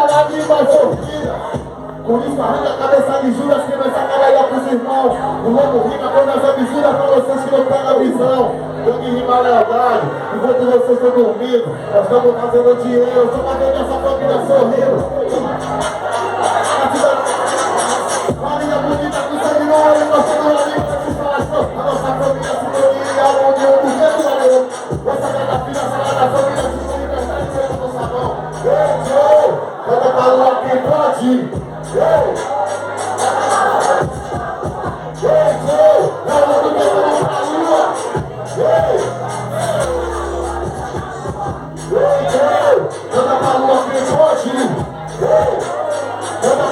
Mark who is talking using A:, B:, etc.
A: lágrima sorrida. Por isso arranca a cabeça de Judas que vai sacar aí pros irmãos. O louco rima quando as absurdas pra vocês que não pegam a visão. Eu que rima a lealdade, enquanto vocês estão dormindo. Nós estamos fazendo dinheiro, só pra ver essa família sorrindo. Maria bonita com sangue no olho, nós somos amigos de instalação. A nossa família se reúne ao mundo, o vento valeu. Essa gata filha, essa gata família se reúne, presta atenção no sabão. Ei, Joe, canta pra lua quem pode. Ei, Joe, ela não tem como pra lua. Ei, Joe, canta pra lua quem pode. Ei, canta